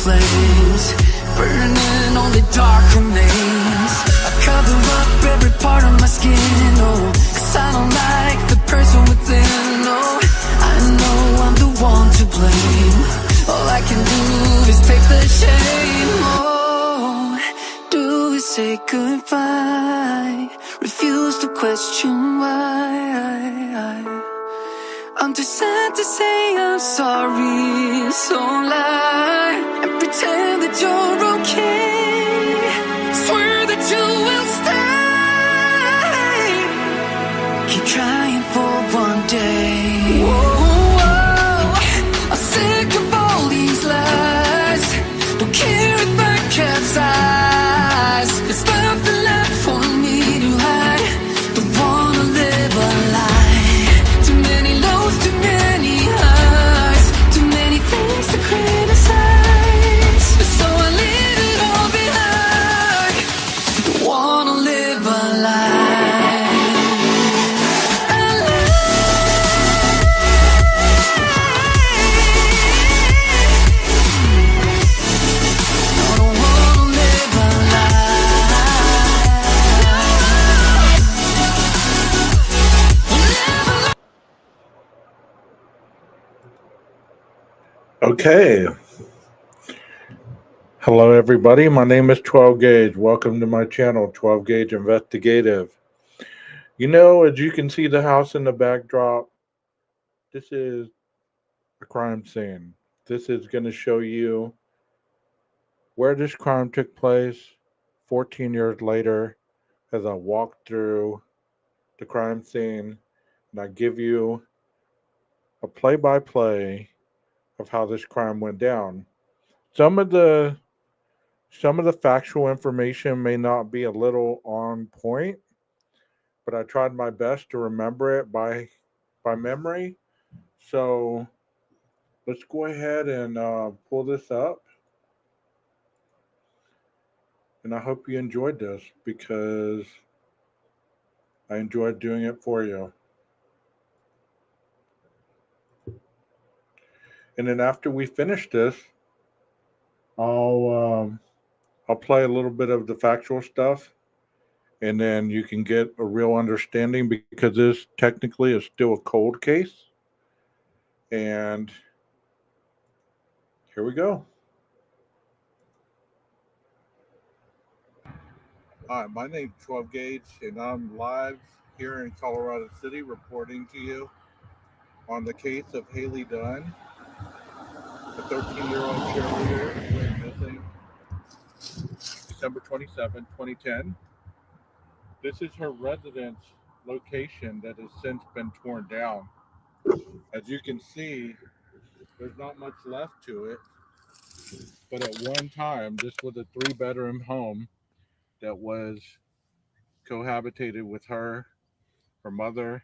flames, burning only dark remains. I cover up every part of my skin, oh, 'cause I don't like the person within, oh. I know I'm the one to blame. All I can do is take the shame, oh. Do we say goodbye? Refuse to question why. I'm too sad to say I'm sorry, so lie and pretend that you're okay. Swear that you will stay. Keep trying for one day. Whoa, I'm sick of all these lies. Don't care if I capsize. There's nothing left for me to hide. Don't wanna live a lie. Too many lows, too many highs, too many things to criticize. So I leave it all behind. Don't wanna live a lie. Okay. Hello, everybody. My name is 12 Gauge. Welcome to my channel, 12 Gauge Investigative. You know, as you can see the house in the backdrop, this is a crime scene. This is going to show you where this crime took place 14 years later as I walk through the crime scene and I give you a play-by-play of how this crime went down. Some of the factual information may not be a little on point, but I tried my best to remember it by memory. So let's go ahead and pull this up. And I hope you enjoyed this because I enjoyed doing it for you. And then after we finish this, I'll I'll play a little bit of the factual stuff, and then you can get a real understanding because this technically is still a cold case. And here we go. Hi, my name's 12 Gauge, and I'm live here in Colorado City reporting to you on the case of Hailie Dunn, a 13-year-old cheerleader who went missing December 27, 2010. This is her residence location that has since been torn down. As you can see, there's not much left to it, but at one time, this was a 3-bedroom home that was cohabitated with her mother,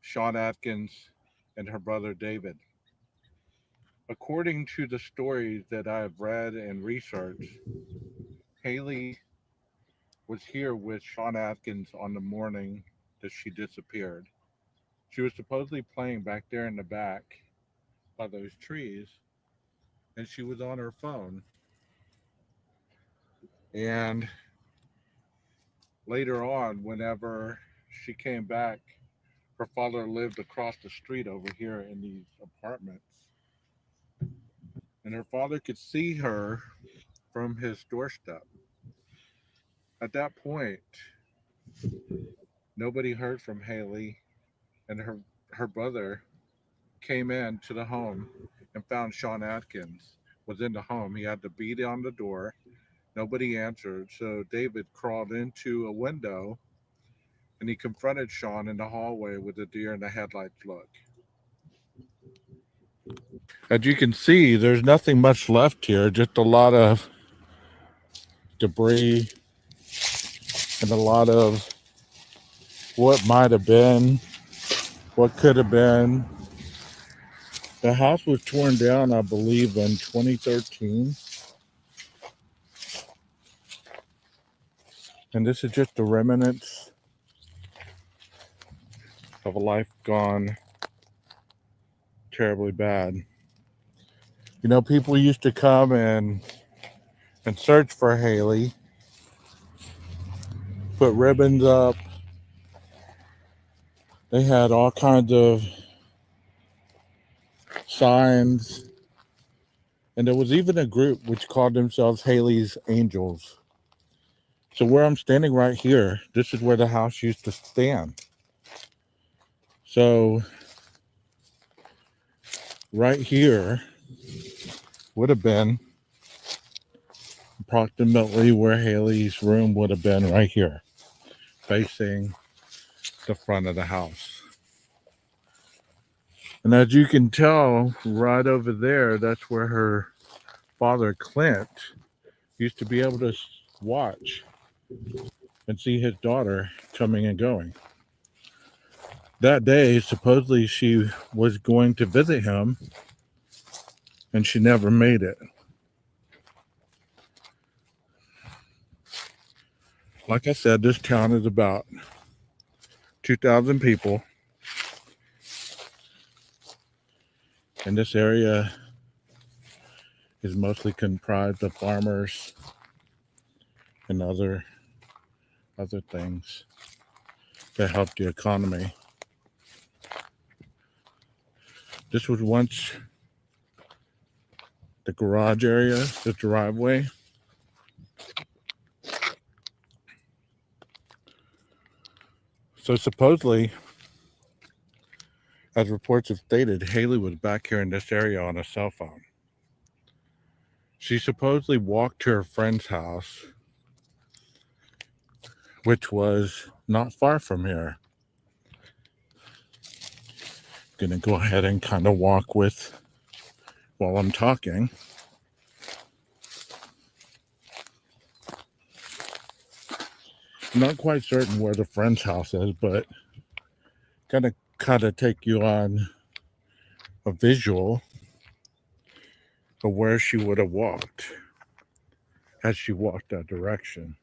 Sean Atkins, and her brother David. According to the stories that I've read and researched, Hailie was here with Sean Atkins on the morning that she disappeared. She was supposedly playing back there in the back by those trees, and she was on her phone. And later on, whenever she came back, her father lived across the street over here in these apartments. And her father could see her from his doorstep. At that point, nobody heard from Hailie, and her brother came in to the home and found Sean Atkins was in the home. He had to beat on the door. Nobody answered, so David crawled into a window and he confronted Sean in the hallway with a deer in the headlights look. As you can see, there's nothing much left here, just a lot of debris and a lot of what might have been, what could have been. The house was torn down, I believe, in 2013. And this is just the remnants of a life gone terribly bad. You know, people used to come and search for Hailie, put ribbons up. They had all kinds of signs. And there was even a group which called themselves Hailie's Angels. So where I'm standing right here, this is where the house used to stand. So right here would have been approximately where Hailie's room would have been, right here, facing the front of the house. And as you can tell, right over there, that's where her father, Clint, used to be able to watch and see his daughter coming and going. That day, supposedly she was going to visit him, and she never made it. Like I said, this town is about 2,000 people. And this area is mostly comprised of farmers and other things that help the economy. This was once the garage area, the driveway. So supposedly, as reports have stated, Hailie was back here in this area on a cell phone. She supposedly walked to her friend's house, which was not far from here. I'm gonna go ahead and kind of walk with while I'm talking. I'm not quite certain where the friend's house is, but gonna kind of take you on a visual of where she would have walked as she walked that direction.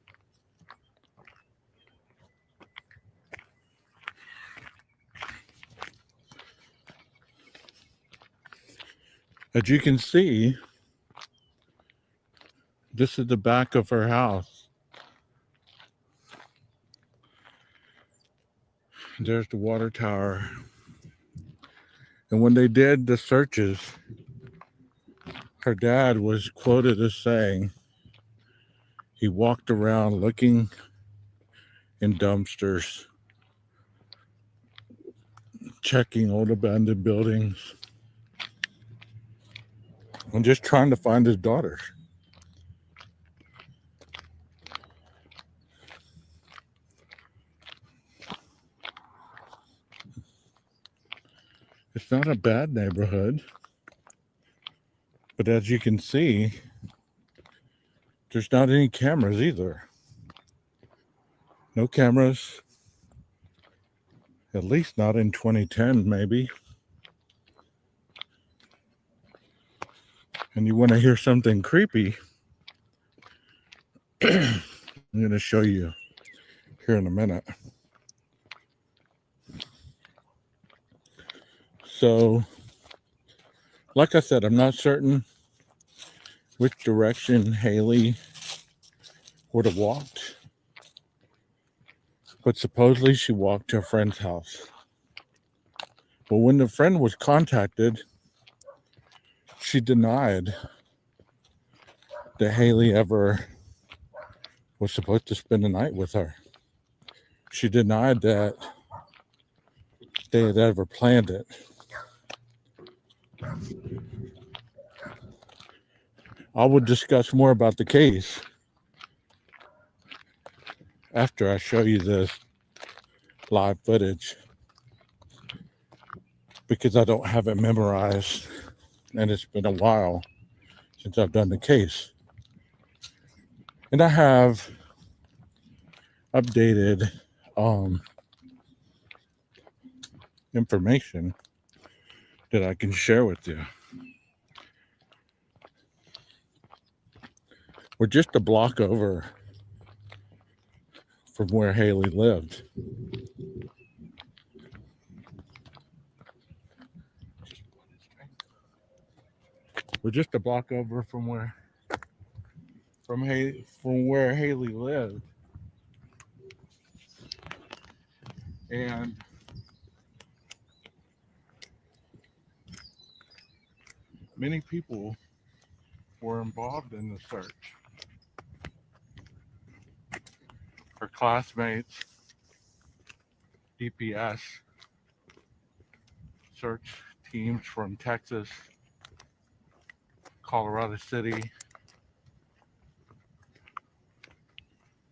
As you can see, this is the back of her house. There's the water tower. And when they did the searches, her dad was quoted as saying he walked around looking in dumpsters, checking old abandoned buildings, and just trying to find his daughter. It's not a bad neighborhood, but as you can see, there's not any cameras either. No cameras, at least not in 2010, maybe. And you want to hear something creepy, I'm going to show you here in a minute. So, like I said, I'm not certain which direction Hailie would have walked, but supposedly she walked to a friend's house. But when the friend was contacted, she denied that Hailie ever was supposed to spend the night with her. She denied that they had ever planned it. I will discuss more about the case after I show you this live footage, because I don't have it memorized and it's been a while since I've done the case. And I have updated information that I can share with you. We're just a block over from where Hailie lived. We're just a block over from where Hailie lived, and many people were involved in the search. Her classmates, DPS, search teams from Texas, Colorado City,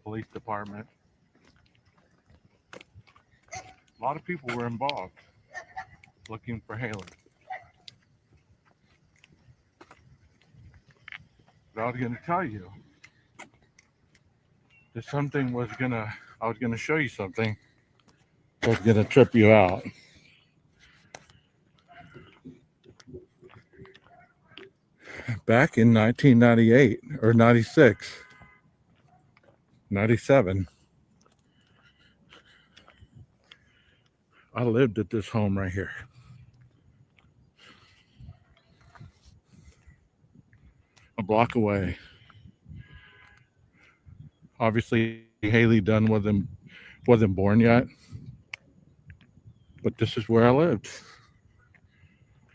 police department. A lot of people were involved looking for Hailie. But I was going to tell you that I was going to show you something that was going to trip you out. Back in 1998 or 96, 97, I lived at this home right here. A block away. Obviously, Hailie Dunn wasn't born yet, but this is where I lived.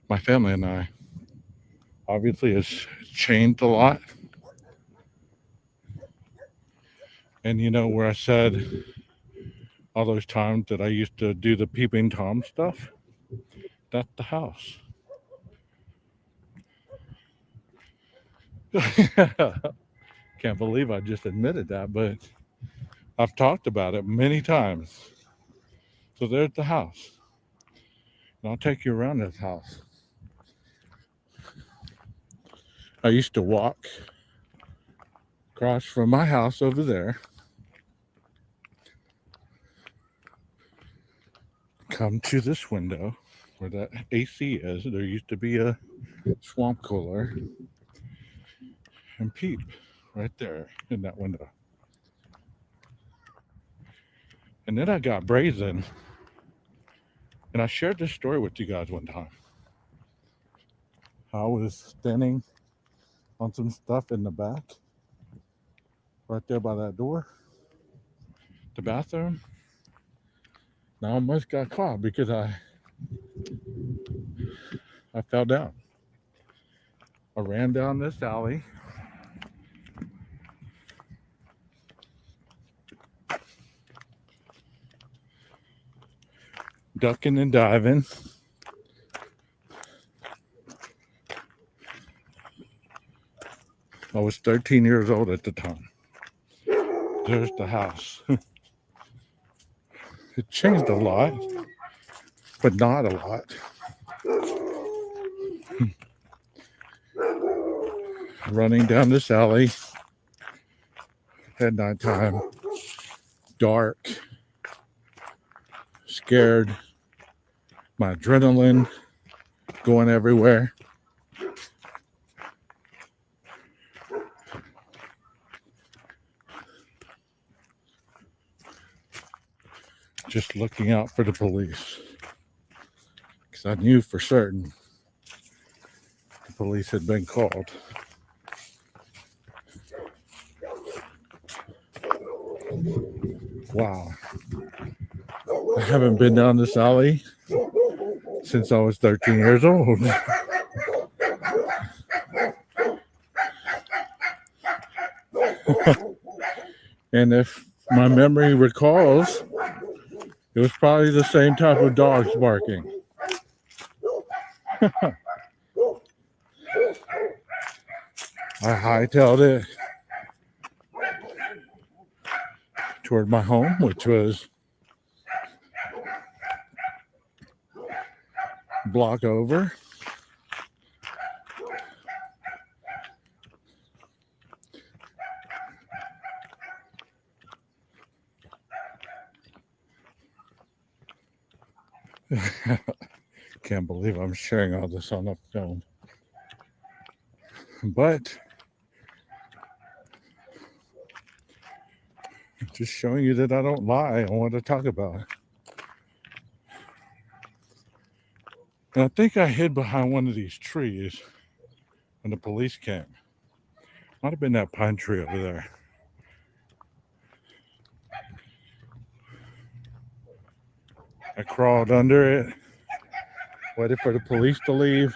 My family and I. Obviously, it's changed a lot. And you know where I said all those times that I used to do the peeping Tom stuff? That's the house. Can't believe I just admitted that, but I've talked about it many times. So there's the house. And I'll take you around this house. I used to walk across from my house over there, come to this window where that AC is. There used to be a swamp cooler, and peep right there in that window. And then I got brazen, and I shared this story with you guys one time. I was standing on some stuff in the back, right there by that door, the bathroom. And I almost got caught because I fell down. I ran down this alley. Ducking and diving. I was 13 years old at the time. There's the house. It changed a lot, but not a lot. Running down this alley at nighttime, dark, scared, my adrenaline going everywhere. Just looking out for the police, because I knew for certain the police had been called. Wow. I haven't been down this alley since I was 13 years old. And if my memory recalls, it was probably the same type of dogs barking. I hightailed it toward my home, which was a block over. Can't believe I'm sharing all this on the film. But just showing you that I don't lie on what I talk about. And I think I hid behind one of these trees when the police came. Might have been that pine tree over there. I crawled under it, waited for the police to leave.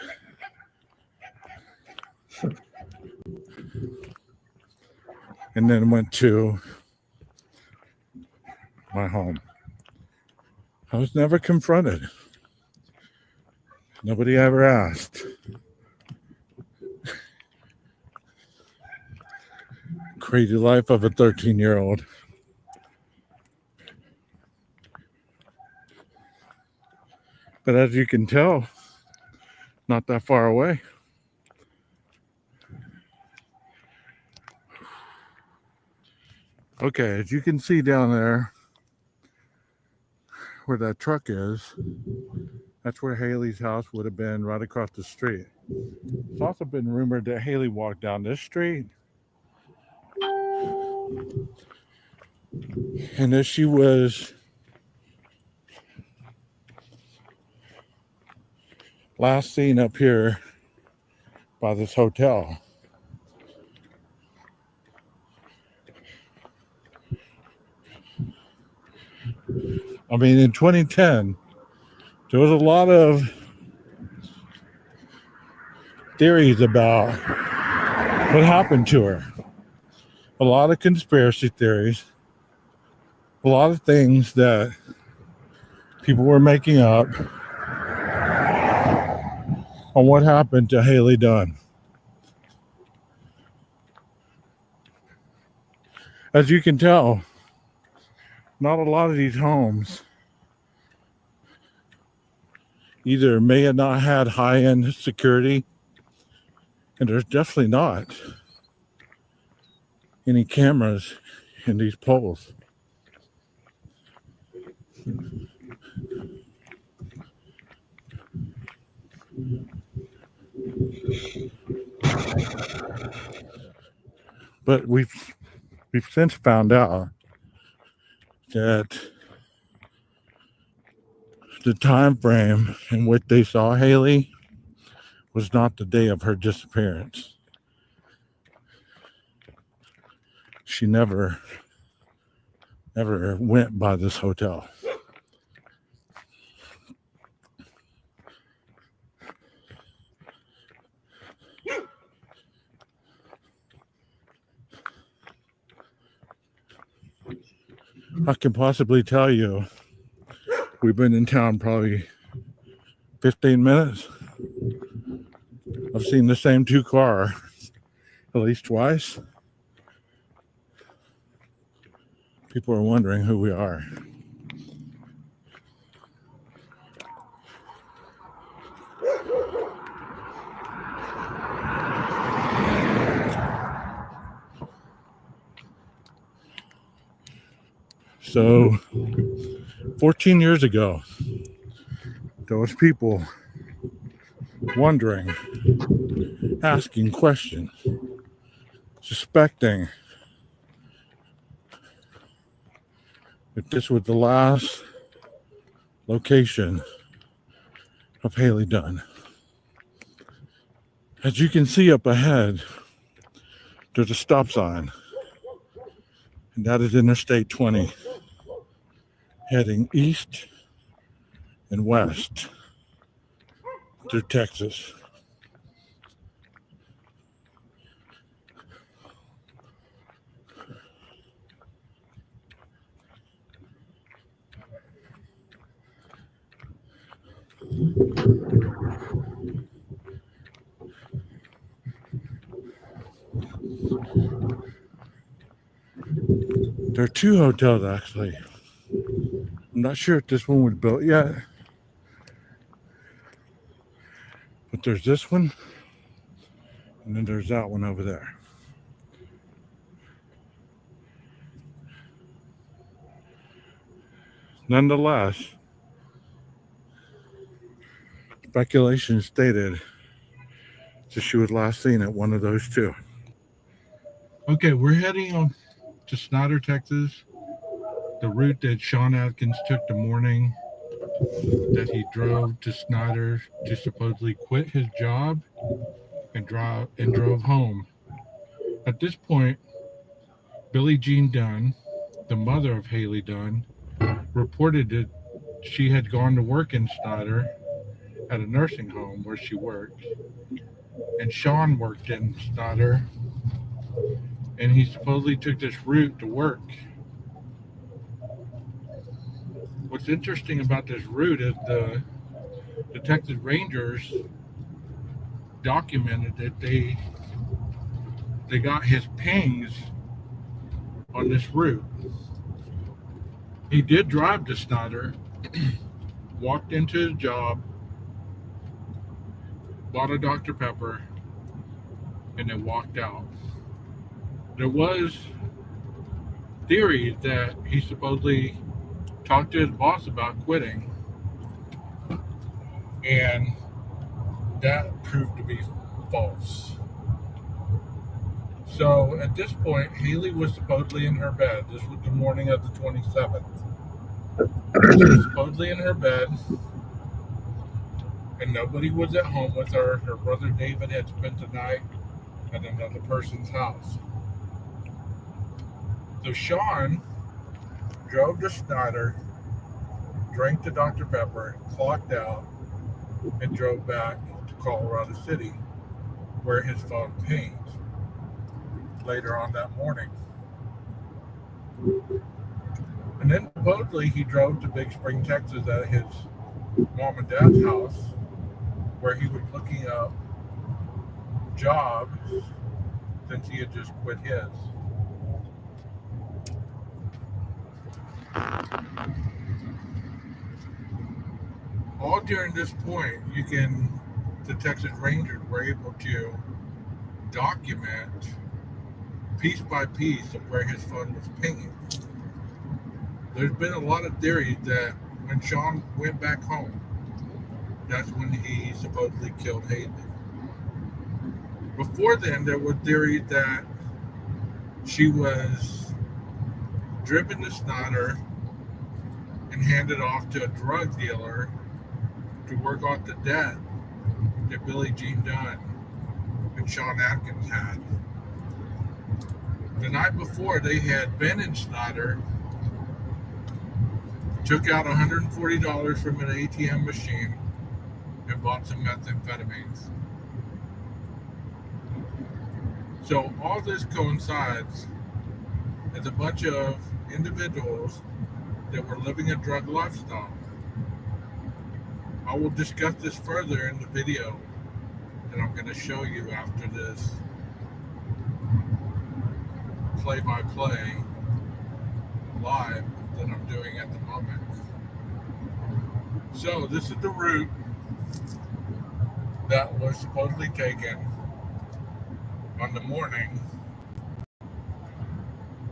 And then went to my home. I was never confronted. Nobody ever asked. Crazy life of a 13-year-old. But as you can tell, not that far away. Okay, as you can see down there, where that truck is, that's where Hailie's house would have been, right across the street. It's also been rumored that Hailie walked down this street. And that she was last seen up here by this hotel. I mean, in 2010, there was a lot of theories about what happened to her. A lot of conspiracy theories. A lot of things that people were making up on what happened to Hailie Dunn. As you can tell, not a lot of these homes either may have not had high-end security, and there's definitely not any cameras in these poles. But we've since found out that the time frame in which they saw Hailie was not the day of her disappearance. She never went by this hotel. I can possibly tell you, we've been in town probably 15 minutes. I've seen the same two cars at least twice. People are wondering who we are. So, 14 years ago, there was people wondering, asking questions, suspecting that this was the last location of Hailie Dunn. As you can see up ahead, there's a stop sign, and that is Interstate 20, heading east and west through Texas. There are two hotels, actually. I'm not sure if this one was built yet, but there's this one, and then there's that one over there. Nonetheless, speculation stated that she was last seen at one of those two. Okay, we're heading on to Snyder, Texas, the route that Sean Atkins took the morning that he drove to Snyder to supposedly quit his job and drove home. At this point, Billie Jean Dunn, the mother of Hailie Dunn, reported that she had gone to work in Snyder at a nursing home where she worked, and Sean worked in Snyder, and he supposedly took this route to work. What's interesting about this route is the Texas Rangers documented that they got his pings on this route. He did drive to Snyder, walked into his job, bought a Dr. Pepper, and then walked out. There was theories that he supposedly talked to his boss about quitting, and that proved to be false. So at this point, Hailie was supposedly in her bed. This was the morning of the 27th. She was supposedly in her bed, and nobody was at home with her. Her brother David had spent the night at another person's house. So Sean drove to Snyder, drank the Dr. Pepper, clocked out, and drove back to Colorado City, where his phone pinged later on that morning. And then supposedly he drove to Big Spring, Texas at his mom and dad's house, where he was looking up jobs since he had just quit his. All during this point, the Texas Rangers were able to document piece by piece of where his phone was pinging. There's been a lot of theories that when Sean went back home, that's when he supposedly killed Hailie. Before then, there were theories that she was driven to Snyder and handed off to a drug dealer to work off the debt that Billie Jean Dunn and Sean Atkins had. The night before, they had been in Snyder, took out $140 from an ATM machine, and bought some methamphetamines. So all this coincides as a bunch of individuals that were living a drug lifestyle. I will discuss this further in the video that I'm going to show you after this play-by-play live that I'm doing at the moment. So this is the route that was supposedly taken on the morning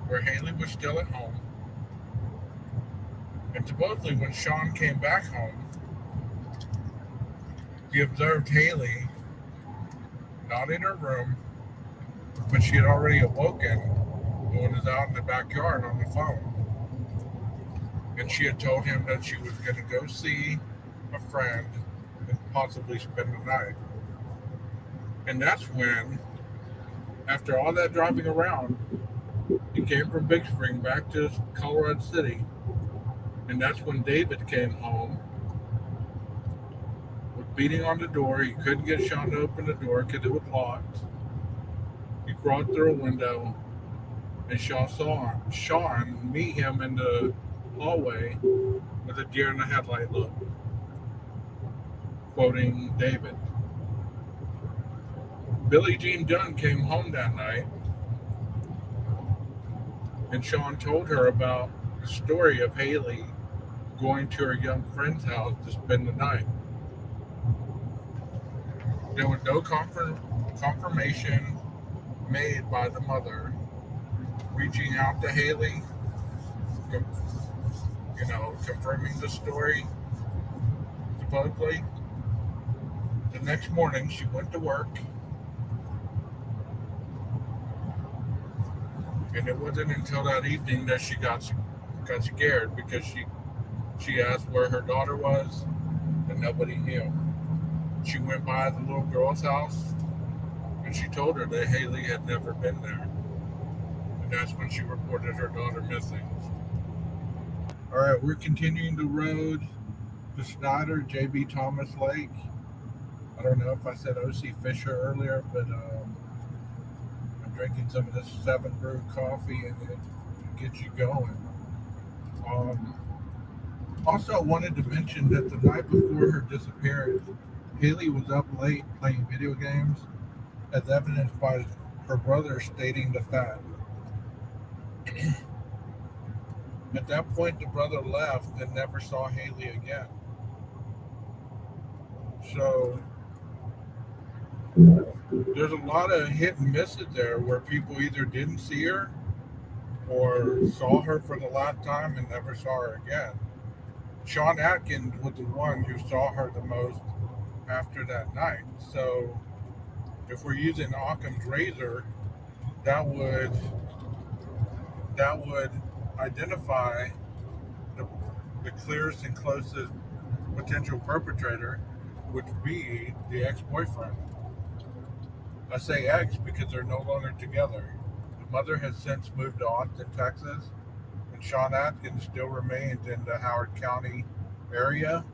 where Hailie was still at home. And supposedly when Sean came back home, he observed Hailie not in her room, but she had already awoken and was out in the backyard on the phone. And she had told him that she was going to go see a friend and possibly spend the night. And that's when, after all that driving around, he came from Big Spring back to Colorado City. And that's when David came home, was beating on the door. He couldn't get Sean to open the door because it was locked. He crawled through a window, and Sean saw Sean meet him in the hallway with a deer in the headlight look, quoting David. Billie Jean Dunn came home that night, and Sean told her about the story of Hailie going to her young friend's house to spend the night. There was no confirmation made by the mother reaching out to Hailie, confirming the story, supposedly. The next morning, she went to work, and it wasn't until that evening that she got scared because she asked where her daughter was, and nobody knew. She went by the little girl's house, And she told her that Hailie had never been there. And that's when she reported her daughter missing. All right, we're continuing the road to Snyder, J.B. Thomas Lake. I don't know if I said O.C. Fisher earlier, but I'm drinking some of this 7 Brew coffee and it gets you going. Also, I wanted to mention that the night before her disappearance, Hailie was up late playing video games, as evidenced by her brother stating the fact. At that point, the brother left and never saw Hailie again. So there's a lot of hit and misses there where people either didn't see her or saw her for the last time and never saw her again. Sean Atkins was the one who saw her the most after that night. So if we're using Occam's razor, that would identify the clearest and closest potential perpetrator, which would be the ex-boyfriend. I say ex because they're no longer together. The mother has since moved to Austin, Texas, and Sean Atkins still remains in the Howard County area.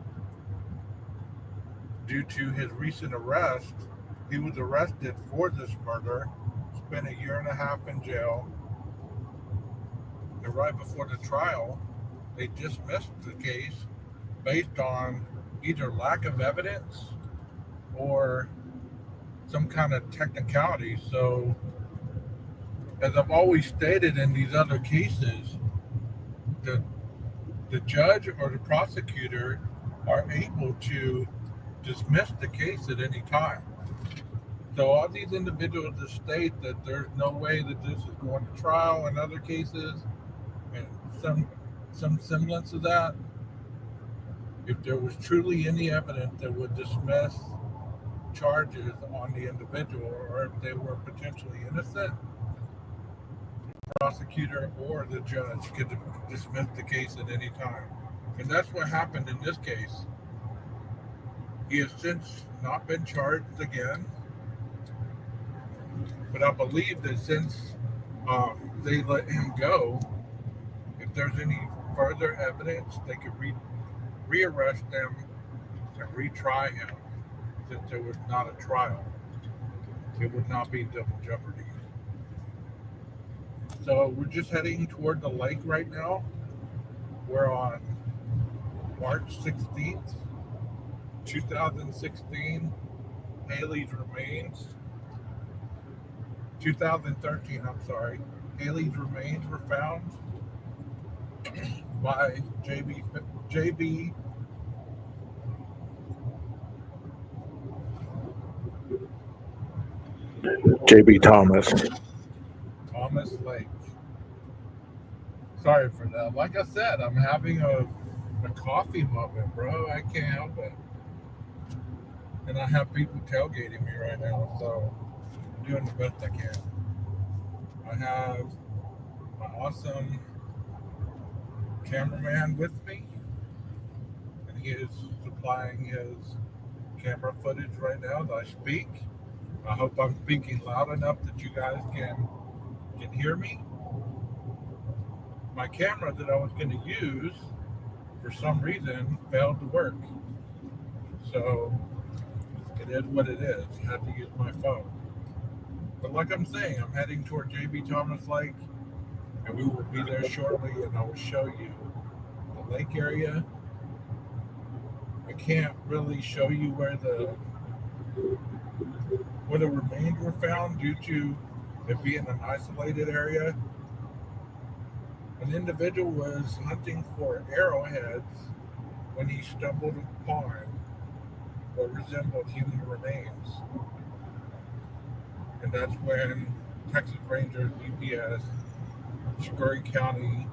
Due to his recent arrest, he was arrested for this murder, spent 1.5 years in jail, and right before the trial, they dismissed the case based on either lack of evidence or some kind of technicality. So, as I've always stated in these other cases, the judge or the prosecutor are able to dismiss the case at any time. So all these individuals that state that there's no way that this is going to trial in other cases, and some semblance of that, if there was truly any evidence that would dismiss charges on the individual, or if they were potentially innocent, the prosecutor or the judge could dismiss the case at any time. And that's what happened in this case. He has since not been charged again, but I believe that since they let him go, if there's any further evidence, they could rearrest him and retry him. Since there was not a trial, it would not be double jeopardy. So we're just heading toward the lake right now. We're on March 16th, 2016. Hailie's remains. 2013, I'm sorry. Hailie's remains were found by JB Thomas Lake. Sorry for that. Like I said, I'm having a coffee moment, bro. I can't help it. And I have people tailgating me right now, so I'm doing the best I can. I have my awesome cameraman with me, and he is supplying his camera footage right now as I speak. I hope I'm speaking loud enough that you guys can hear me. My camera that I was going to use, for some reason, failed to work. So it is what it is. I had to use my phone. But like I'm saying, I'm heading toward J.B. Thomas Lake, and we will be there shortly, and I will show you the lake area. I can't really show you where the remains were found due to it being an isolated area. An individual was hunting for arrowheads when he stumbled upon what resembled human remains. And that's when Texas Rangers, DPS, Scurry County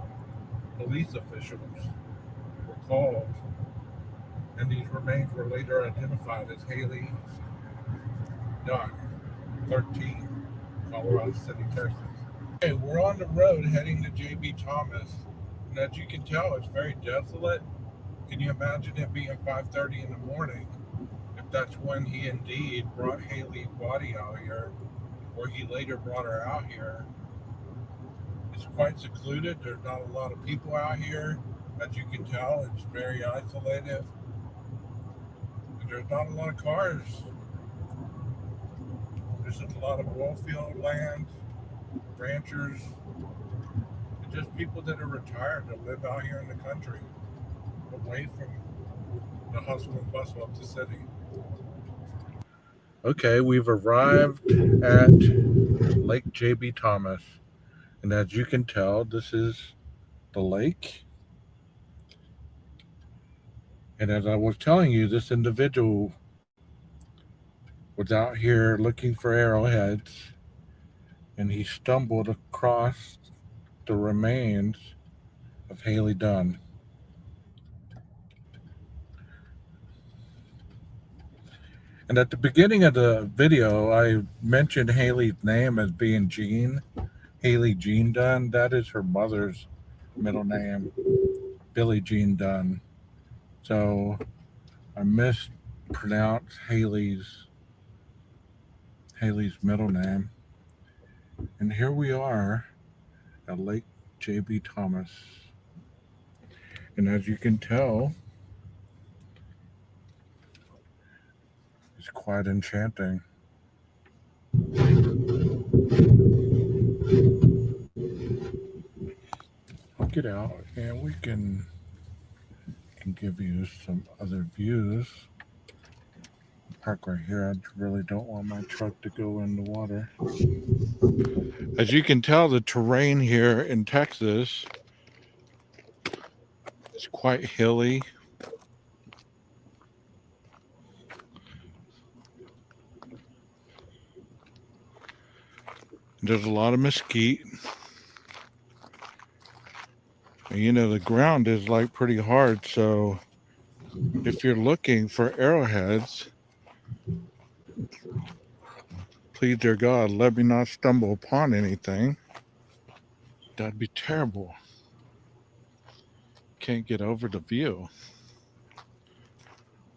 police officials were called, and these remains were later identified as Hailie Dunn, 13, Colorado City, Texas. Okay, we're on the road heading to J.B. Thomas, and as you can tell, it's very desolate. Can you imagine it being 5:30 in the morning if that's when he indeed brought Hailie's body out here, or he later brought her out here. It's quite secluded. There's not a lot of people out here. As you can tell, it's very isolated. And there's not a lot of cars. There's a lot of oil field land, ranchers, and just people that are retired that live out here in the country, away from the hustle and bustle of the city. Okay, we've arrived at Lake J.B. Thomas. And as you can tell, this is the lake. And as I was telling you, this individual was out here looking for arrowheads, and he stumbled across the remains of Hailie Dunn. And at the beginning of the video, I mentioned Hailie's name as being Jean, Hailie Jean Dunn. That is her mother's middle name, Billie Jean Dunn. So I mispronounced Hailie's middle name. And here we are at Lake J.B. Thomas. And as you can tell, it's quite enchanting. I'll get out and we can give you some other views. Park right here. I really don't want my truck to go in the water. As you can tell, the terrain here in Texas is quite hilly. There's a lot of mesquite. And you know, the ground is like pretty hard, so if you're looking for arrowheads, please, dear God, let me not stumble upon anything. That'd be terrible. Can't get over the view.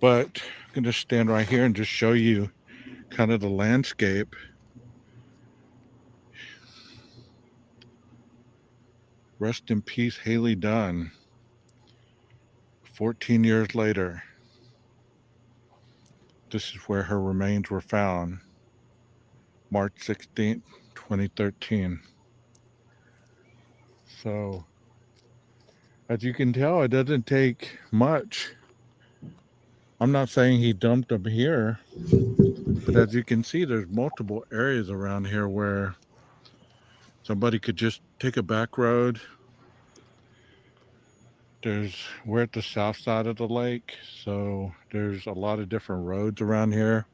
But I'm going to stand right here and just show you kind of the landscape. Rest in peace, Hailie Dunn. 14 years later, this is where her remains were found. March 16th, 2013. So, as you can tell, it doesn't take much. I'm not saying he dumped them here, but as you can see, there's multiple areas around here where somebody could just take a back road. We're at the south side of the lake, so there's a lot of different roads around here.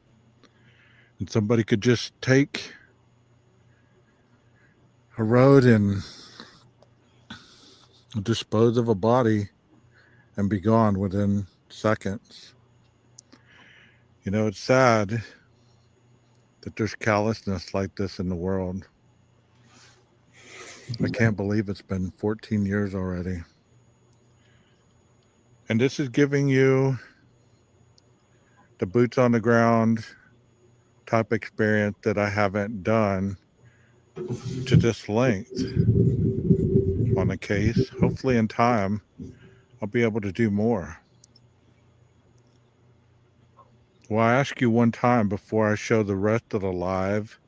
And somebody could just take a road and dispose of a body and be gone within seconds. You know, it's sad that there's callousness like this in the world. I can't believe it's been 14 years already. And this is giving you the boots on the ground type experience that I haven't done to this length on a case. Hopefully in time, I'll be able to do more. Well, I ask you one time before I show the rest of the live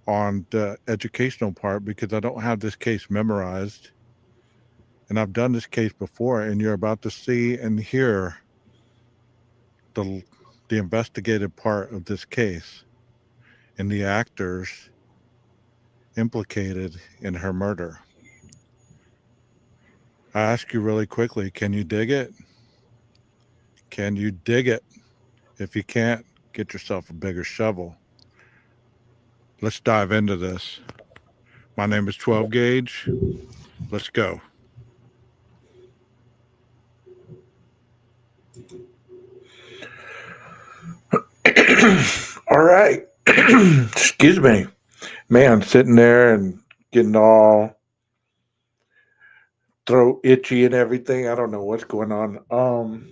on the educational part, because I don't have this case memorized. And I've done this case before, and you're about to see and hear the investigative part of this case and the actors implicated in her murder. I ask you really quickly, can you dig it? Can you dig it? If you can't, get yourself a bigger shovel. Let's dive into this. My name is 12 Gauge. Let's go. All right. Excuse me. Man, sitting there and getting all throat itchy and everything. I don't know what's going on.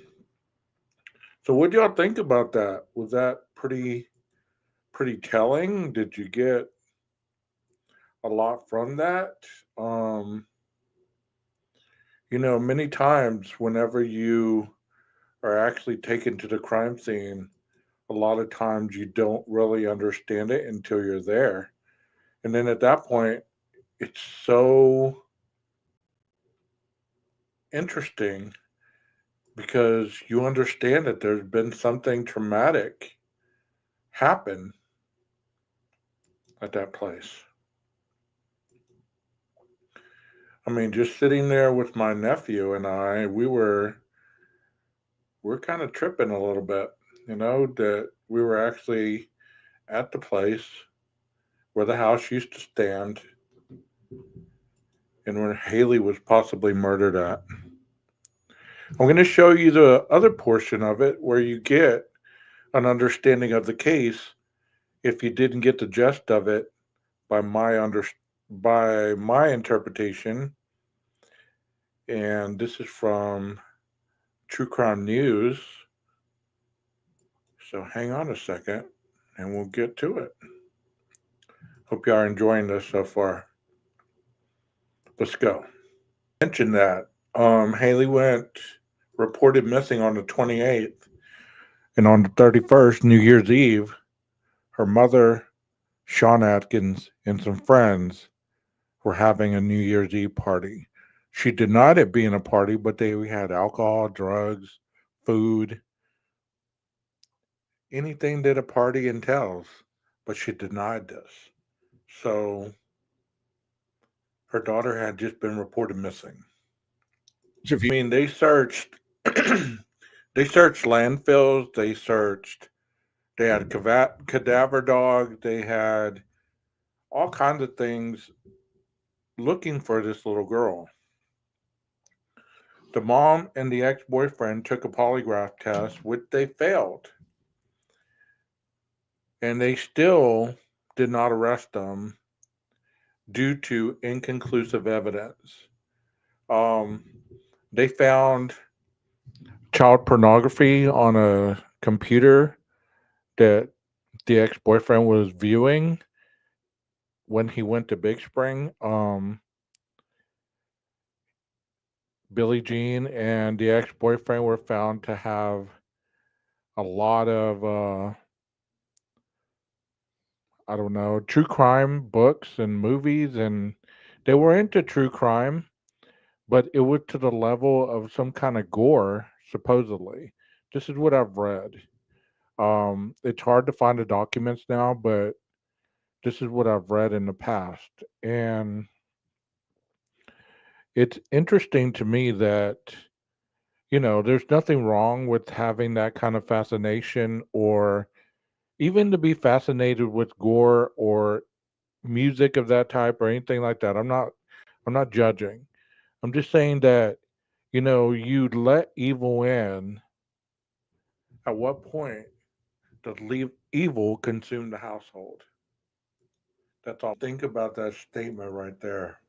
So what do y'all think about that? Was that pretty telling? Did you get a lot from that? Um, many times whenever you are actually taken to the crime scene, a lot of times you don't really understand it until you're there. And then at that point, it's so interesting because you understand that there's been something traumatic happen at that place. I mean, just sitting there with my nephew and we're kind of tripping a little bit, that we were actually at the place where the house used to stand and where Haley was possibly murdered at. I'm going to show you the other portion of it where you get an understanding of the case if you didn't get the gist of it by my interpretation. And this is from True Crime News. So hang on a second and we'll get to it. Hope you are enjoying this so far. Let's go. Mention that Haley went reported missing on the 28th, and on the 31st, New Year's Eve, her mother, Sean Atkins, and some friends were having a New Year's Eve party. She denied it being a party, but they had alcohol, drugs, food, anything that a party entails. But she denied this. So her daughter had just been reported missing. I mean, they searched landfills, they had cadaver dogs, they had all kinds of things looking for this little girl. The mom and the ex boyfriend took a polygraph test, which they failed, and they still did not arrest them due to inconclusive evidence. Um, they found child pornography on a computer that the ex boyfriend was viewing when he went to Big Spring. Billie Jean and the ex boyfriend were found to have a lot of, I don't know, true crime books and movies, and they were into true crime, but it was to the level of some kind of gore, supposedly. This is what I've read. It's hard to find the documents now, but this is what I've read in the past. And it's interesting to me that, there's nothing wrong with having that kind of fascination or even to be fascinated with gore or music of that type or anything like that. I'm not judging. I'm just saying that, you let evil in. At what point does evil consume the household? That's all. Think about that statement right there.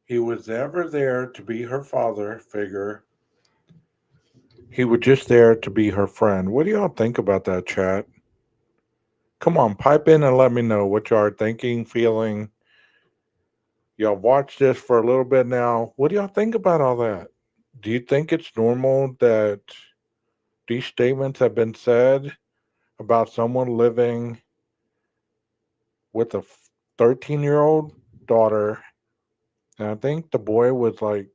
He was never there to be her father figure. He was just there to be her friend. What do y'all think about that, chat? Come on, pipe in and let me know what y'all are thinking, feeling. Y'all watched this for a little bit now. What do y'all think about all that? Do you think it's normal that these statements have been said about someone living with a 13-year-old daughter? And I think the boy was like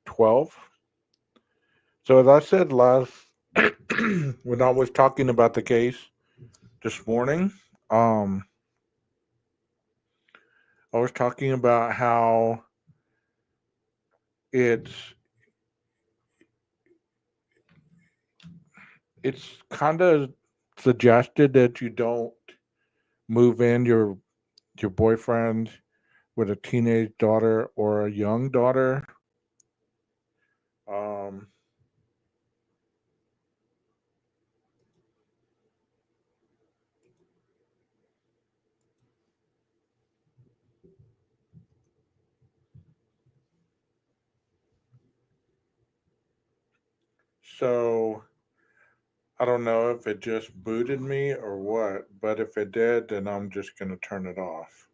12. So, as I said last, when I was talking about the case this morning, um, I was talking about how it's it's kind of suggested that you don't move in your boyfriend with a teenage daughter or a young daughter. Um, so I don't know if it just booted me or what, but if it did, then I'm just going to turn it off.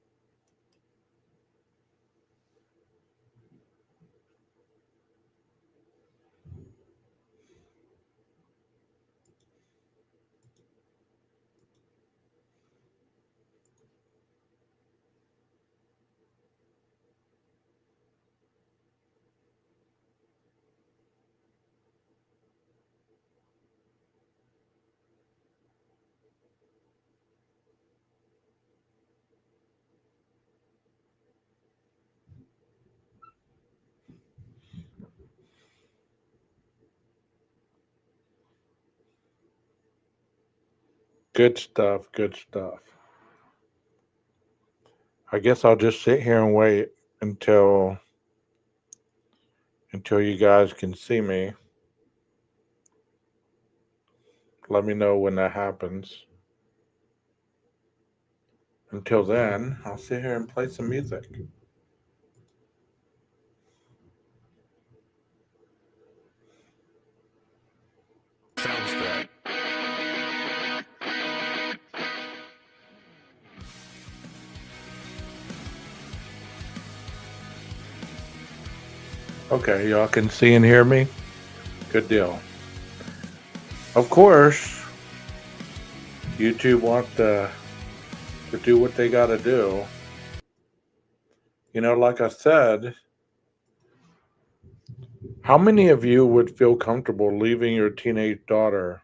Good stuff, good stuff. I guess I'll just sit here and wait until you guys can see me. Let me know when that happens. Until then, I'll sit here and play some music. Sounds good. Okay, y'all can see and hear me? Good deal. Of course, YouTube wants to do what they got to do. You know, like I said, how many of you would feel comfortable leaving your teenage daughter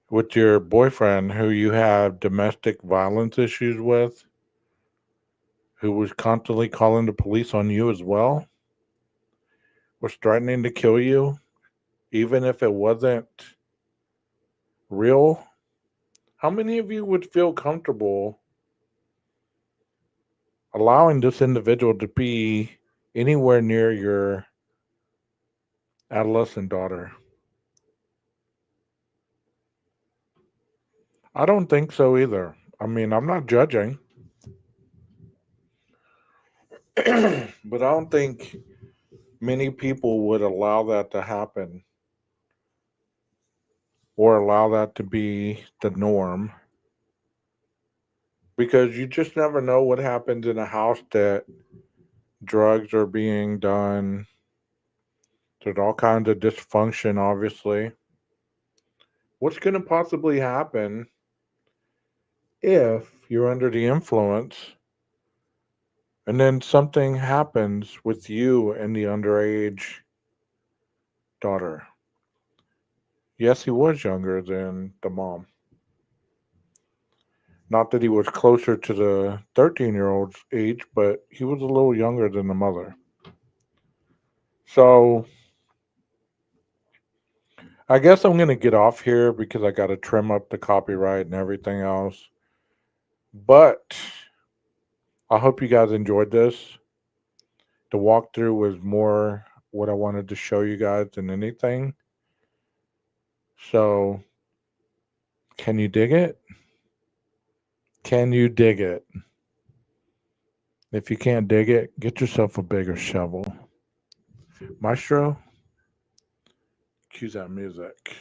with your boyfriend who you have domestic violence issues with, who was constantly calling the police on you as well, was threatening to kill you, even if it wasn't real? How many of you would feel comfortable allowing this individual to be anywhere near your adolescent daughter? I don't think so either. I mean, I'm not judging, but I don't think many people would allow that to happen or allow that to be the norm because you just never know what happens in a house that drugs are being done. There's all kinds of dysfunction, obviously. What's going to possibly happen if you're under the influence and then something happens with you and the underage daughter? Yes, he was younger than the mom. Not that he was closer to the 13-year-old's age, but he was a little younger than the mother. So I guess I'm going to get off here because I got to trim up the copyright and everything else. But I hope you guys enjoyed this. The walkthrough was more what I wanted to show you guys than anything. So, can you dig it? Can you dig it? If you can't dig it, get yourself a bigger shovel. Maestro, cue that music.